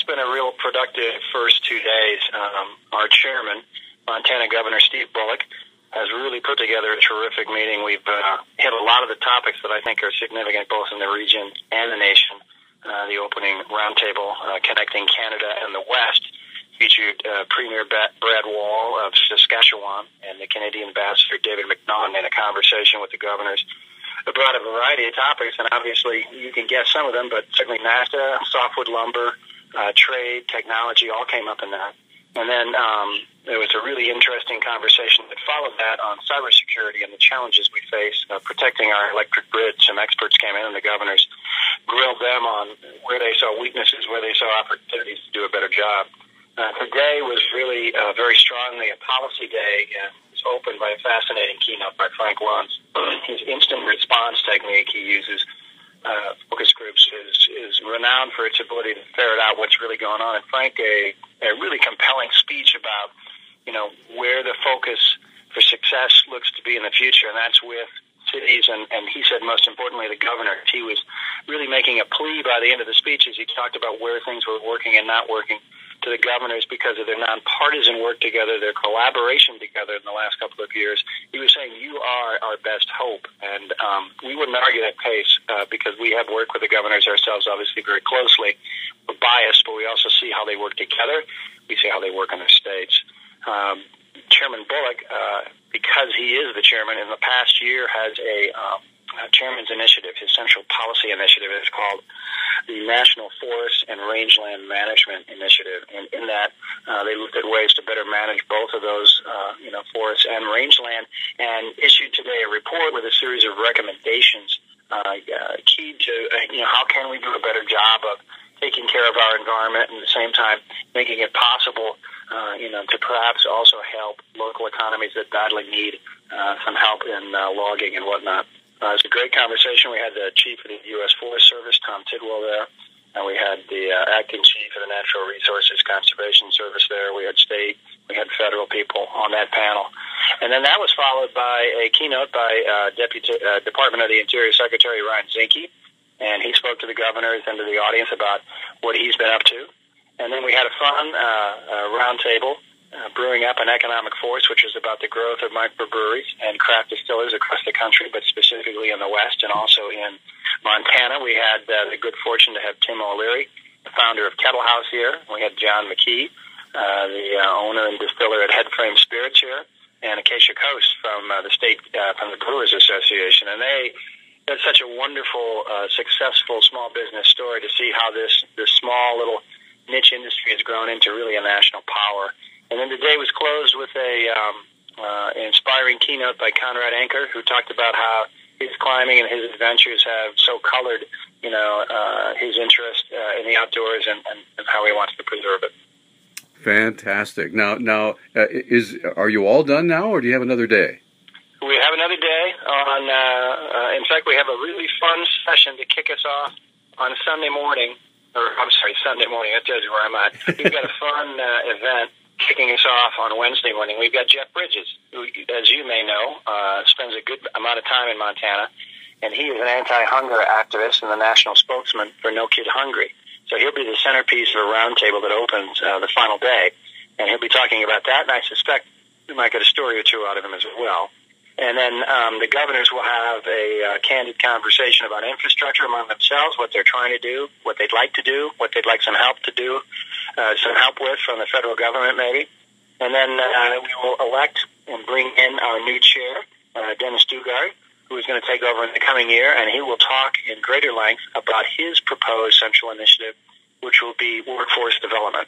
been a real productive first 2 days. Our chairman, Montana Governor Steve Bullock, has really put together a terrific meeting. We've hit a lot of the topics that I think are significant both in the region and the nation. The opening roundtable connecting Canada and the West featured Premier Brad Wall of Saskatchewan and the Canadian Ambassador David McNaughton in a conversation with the governors about a variety of topics, and obviously you can guess some of them, but certainly NAFTA, softwood lumber, trade, technology, all came up in that. And then there was a really interesting conversation that followed that on cybersecurity and the challenges we face protecting our electric grid. Some experts came in and the governors grilled them on where they saw weaknesses, where they saw opportunities to do a better job. Today was really very strongly a policy day. It was opened by a fascinating keynote by Frank Luntz. His instant response technique he uses focus groups is renowned for its ability to ferret out what's really going on. And Frank gave a really compelling speech about, where the focus for success looks to be in the future, and that's with cities, and he said most importantly the governor. He was really making a plea by the end of the speech as he talked about where things were working and not working to the governors because of their nonpartisan work together, their collaboration together in the last couple of years. He was saying, you are our best hope, and we wouldn't argue that case because we have worked with the governors ourselves obviously very closely. We're biased, but we also see how they work together. We see how they work in their states. Chairman Bullock, because he is the chairman, in the past year has a chairman's initiative. His central policy initiative is called the National Forest and Rangeland Management Initiative. And in that, they looked at ways to better manage both of those, forests and rangeland, and issued today a report with a series of recommendations key to, how can we do a better job of taking care of our environment and at the same time making it possible to perhaps also help local economies that badly need some help in logging and whatnot. It was a great conversation. We had the chief of the U.S. Forest Service, Tom Tidwell, there, and we had the acting chief of the Natural Resources Conservation Service there. We had state, we had federal people on that panel. And then that was followed by a keynote by Department of the Interior Secretary Ryan Zinke, and he spoke to the governors and to the audience about what he's been up to. And then we had a fun roundtable, Brewing Up an Economic Force, which is about the growth of microbreweries and craft distillers across the country, but specifically in the West and also in Montana. We had the good fortune to have Tim O'Leary, the founder of Kettle House here. We had John McKee, the owner and distiller at Headframe Spirits here, and Acacia Coast from the Brewers Association. And they had such a wonderful, successful small business story to see how this small little niche industry has grown into really a national power. And then the day was closed with an inspiring keynote by Conrad Anker, who talked about how his climbing and his adventures have so colored, his interest in the outdoors and how he wants to preserve it. Fantastic. Now, are you all done now, or do you have another day? We have another day in fact, we have a really fun session to kick us off on Sunday morning. Sunday morning. That tells you where I'm at. We've got a fun event kicking us off on Wednesday morning. We've got Jeff Bridges, who, as you may know, spends a good amount of time in Montana, and he is an anti-hunger activist and the national spokesman for No Kid Hungry. So he'll be the centerpiece of a roundtable that opens the final day, and he'll be talking about that, and I suspect we might get a story or two out of him as well. And then the governors will have a candid conversation about infrastructure among themselves, what they're trying to do, what they'd like to do, what they'd like some help to do, some help with from the federal government maybe. And then we will elect and bring in our new chair, Dennis Dugard, who is going to take over in the coming year, and he will talk in greater length about his proposed central initiative, which will be workforce development.